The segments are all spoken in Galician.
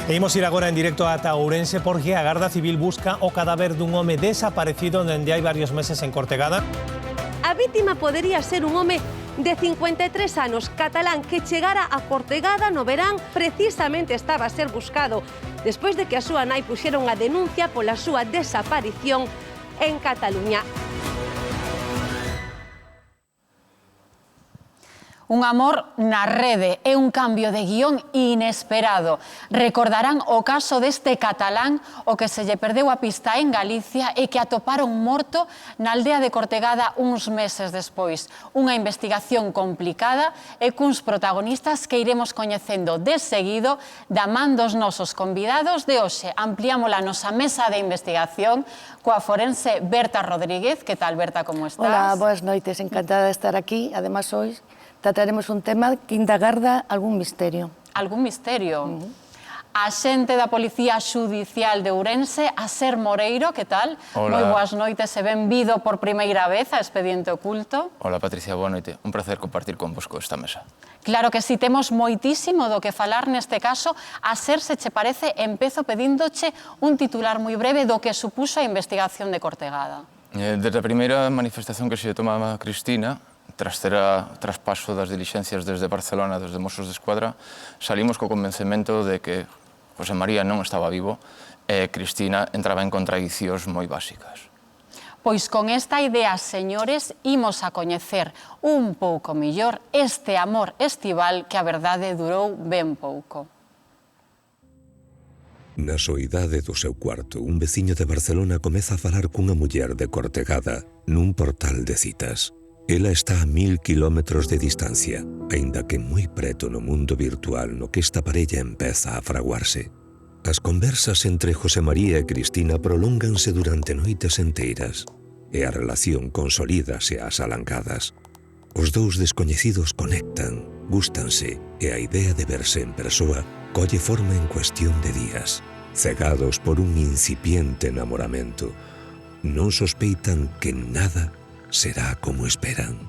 E imos ir agora en directo ata Ourense porque a Garda Civil busca o cadáver dun home desaparecido dende hai varios meses en Cortegada. A vítima podería ser un home de 53 anos catalán que chegara a Cortegada no verán. Precisamente estaba a ser buscado despois de que a súa nai puxera unha denuncia pola súa desaparición en Cataluña. Un amor na rede é un cambio de guión inesperado. Recordarán o caso deste catalán o que se lle perdeu a pista en Galicia e que atoparon morto na aldea de Cortegada uns meses despois. Unha investigación complicada e cuns protagonistas que iremos coñecendo de seguido da man dos nosos convidados de hoxe. Ampliamos a nosa mesa de investigación coa forense Berta Rodríguez. Que tal, Berta, como estás? Hola, boas noites, encantada de estar aquí. Además, hoy trataremos un tema que ainda garda algún misterio. Algún misterio? A xente da Policía Xudicial de Ourense, Aser Moreiro, que tal? Hola. Moi boas noites e benvido por primeira vez a Expediente Oculto. Hola, Patricia, boa noite. Un placer compartir convosco esta mesa. Claro que si, temos moitísimo do que falar neste caso. Aser, se che parece, empezo pedíndoche un titular moi breve do que supuxo a investigación de Cortegada. Desde a primeira manifestación que se tomaba Cristina, tras ter a traspaso das dilixencias desde Barcelona, desde Mossos de Escuadra, salimos co convencemento de que José María non estaba vivo e Cristina entraba en contradicións moi básicas. Pois con esta idea, señores, imos a coñecer un pouco millor este amor estival que a verdade durou ben pouco. Na soidade do seu cuarto, un veciño de Barcelona comeza a falar cunha muller de Cortegada nun portal de citas. Ela está a 1000 kilómetros de distancia, aínda que moi preto no mundo virtual no que esta parella empeza a fraguarse. As conversas entre José María e Cristina prolónganse durante noites enteiras e a relación consolídase ás alancadas. Os dous descoñecidos conectan, gústanse e a idea de verse en persoa colle forma en cuestión de días. Cegados por un incipiente enamoramento, non sospeitan que nada será como esperan.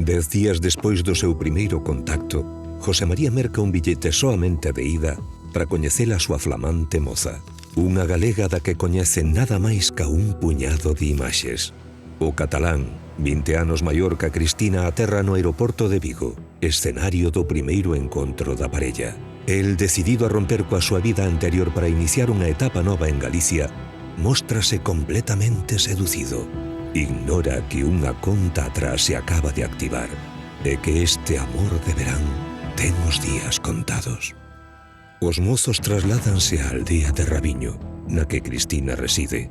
10 días despois do seu primeiro contacto, José María merca un billete soamente de ida para coñecer a súa flamante moza, unha galega da que coñece nada máis ca un puñado de imaxes. O catalán, 20 anos maior que Cristina, aterra no aeroporto de Vigo, escenario do primeiro encontro da parella. El, decidido a romper coa súa vida anterior para iniciar unha etapa nova en Galicia, móstrase completamente seducido. Ignora que unha conta atrás se acaba de activar e que este amor de verán ten os días contados. Os mozos trasládanse á aldea de Rabiño, na que Cristina reside.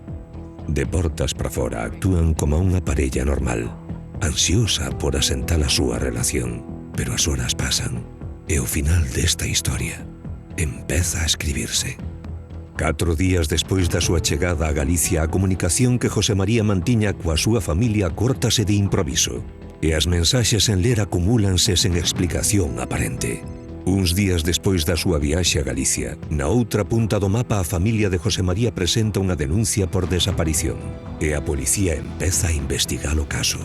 De portas para fora actúan como unha parella normal, ansiosa por asentar a súa relación, pero as horas pasan e o final desta historia empeza a escribirse. 4 días despois da súa chegada a Galicia, a comunicación que José María mantiña coa súa familia córtase de improviso e as mensaxes en ler acumúlanse sen explicación aparente. Uns días despois da súa viaxe a Galicia, na outra punta do mapa a familia de José María presenta unha denuncia por desaparición e a policía empeza a investigar o caso.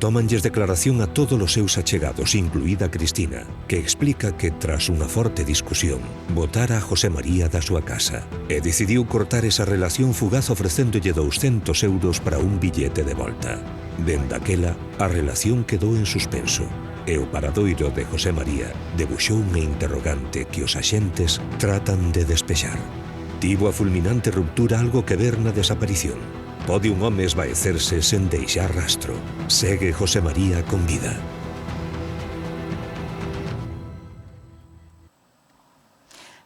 Tómanlles declaración a todos os seus achegados, incluída Cristina, que explica que, tras unha forte discusión, botara a José María da súa casa e decidiu cortar esa relación fugaz ofrecéndolle 200 euros para un billete de volta. Dende aquela, a relación quedou en suspenso e o paradoiro de José María debuxou unha interrogante que os axentes tratan de despexar. Tivo a fulminante ruptura algo que ver na desaparición? Pode un home esvaecerse sen deixar rastro? Segue José María con vida.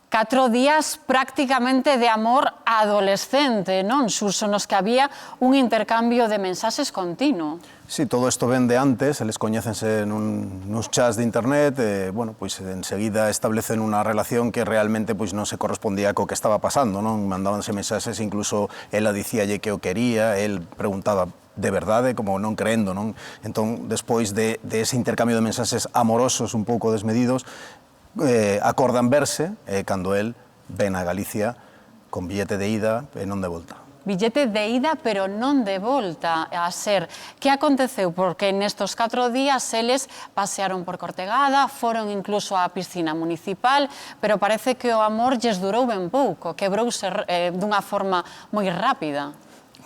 Catro días prácticamente de amor adolescente, non? Xurso nos que había un intercambio de mensaxes continuo. Sí, todo isto ven de antes, eles coñécense nuns chats de internet, bueno, pois enseguida establecen unha relación que realmente pois non se correspondía co que estaba pasando, non? Mandábanse mensaxes, incluso ela dicíalle que o quería, el preguntaba de verdade, como non creendo, non? Entón, despois de ese intercambio de mensaxes amorosos un pouco desmedidos, acordan verse cando el ven a Galicia con billete de ida e non de volta. billete de ida pero non de volta a ser. Que aconteceu? Porque nestos 4 días eles pasearon por Cortegada, foron incluso á piscina municipal, pero parece que o amor lles durou ben pouco, quebrouse dunha forma moi rápida.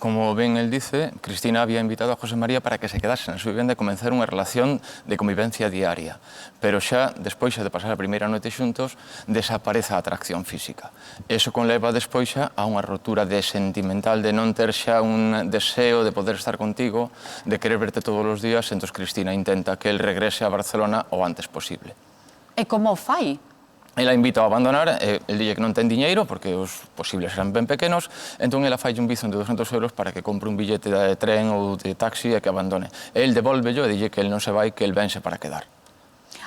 Como ben él dice, Cristina había invitado a José María para que se quedase na súa vivenda e comenzar unha relación de convivencia diaria. Pero xa, despois de pasar a primeira noite xuntos, desaparece a atracción física. Eso conleva despois xa a unha rotura sentimental de non ter xa un deseo de poder estar contigo, de querer verte todos os días, entón Cristina intenta que él regrese a Barcelona o antes posible. E como fai? Ela invita a abandonar, el dille que non ten diñeiro, porque os posibles eran ben pequenos, entón ela fai un bizón de 200 euros para que compre un billete de tren ou de taxi e que abandone. El devolvello e dille que el non se vai, que el vense para quedar.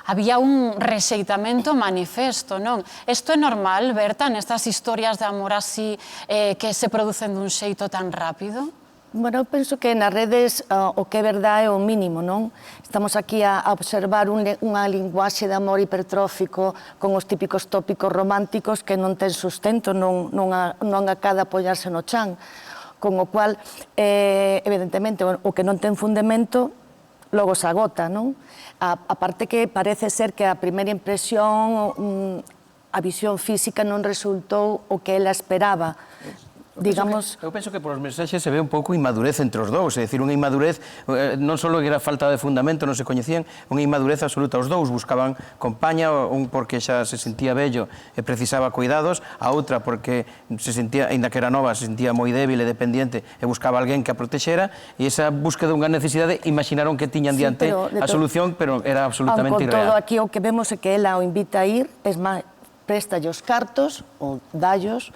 Había un rexeitamento manifesto, non? Isto é normal, Berta, nestas historias de amor así que se producen dun xeito tan rápido? Bueno, eu penso que nas redes o que é verdade é o mínimo, non? Estamos aquí a observar unha linguaxe de amor hipertrófico con os típicos tópicos románticos que non ten sustento, non acada apoiarse no chan. Con o cual, evidentemente, o que non ten fundamento logo se agota, non? A parte que parece ser que a primeira impresión, a visión física non resultou o que ela esperaba. Digamos... Eu penso que por os mensaxes se ve un pouco inmadurez entre os dous, é dicir, unha inmadurez non só era falta de fundamento, non se coñecían, unha inmadurez absoluta. Os dous buscaban compaña, un porque xa se sentía vello e precisaba cuidados, a outra porque se sentía, ainda que era nova, se sentía moi débil e dependiente e buscaba alguén que a protexera, e esa búsqueda dunha necesidade imaginaron que tiñan diante a solución, pero era absolutamente irreal. Con todo aquí o que vemos é que ela o invita a ir, es máis, préstalle os cartos ou dallos.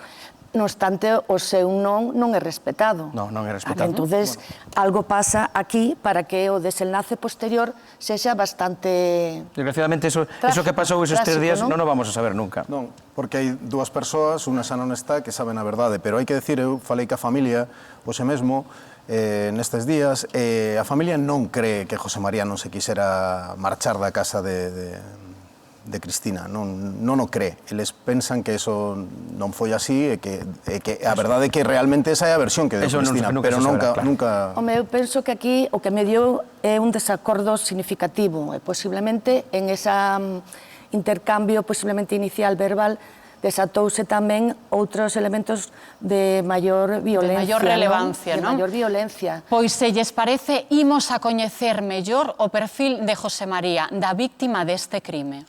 No obstante, o seu non é respetado. Non é respetado. Entonces, algo pasa aquí para que o desenlace posterior sexa bastante... Desgraciadamente, eso que pasou esos 3 días non o vamos a saber nunca. Non, porque hai dúas persoas, unha xa non está, que saben a verdade, pero hai que decir, eu falei que a familia, hoxe mesmo, nestes días, a familia non cree que José María non se quixera marchar da casa de Cristina, non o cree. Eles pensan que eso non foi así e que a verdade é que realmente esa é a versión que deu Cristina, pero nunca... Home, eu penso que aquí o que me dio é un desacordo significativo, e posiblemente en ese intercambio posiblemente inicial verbal desatouse tamén outros elementos de maior violencia. De maior relevancia, non? De maior violencia. Pois, se lles parece, imos a coñecer mellor o perfil de José María, da víctima deste crime.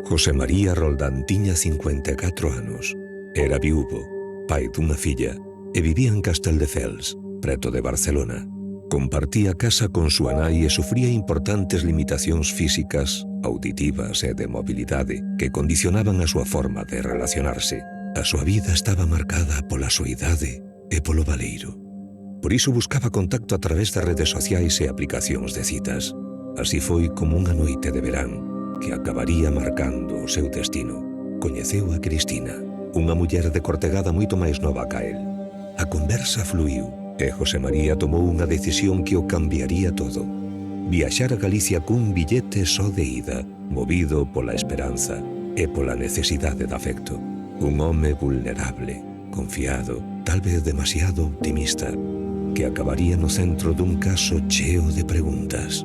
José María Roldán tiña 54 anos. Era viúvo, pai dunha filla, e vivía en Castelldefels, preto de Barcelona. Compartía casa con súa nai e sufría importantes limitacións físicas, auditivas e de mobilidade que condicionaban a súa forma de relacionarse. A súa vida estaba marcada pola soidade e polo baleiro. Por iso buscaba contacto a través de redes sociais e aplicacións de citas. Así foi como unha noite de verán, que acabaría marcando o seu destino. Coñeceu a Cristina, unha muller de Cortegada moito máis nova ca el. A conversa fluiu e José María tomou unha decisión que o cambiaría todo. Viaxar a Galicia cun billete só de ida, movido pola esperanza e pola necesidade de afecto. Un home vulnerable, confiado, tal vez demasiado optimista, que acabaría no centro dun caso cheo de preguntas.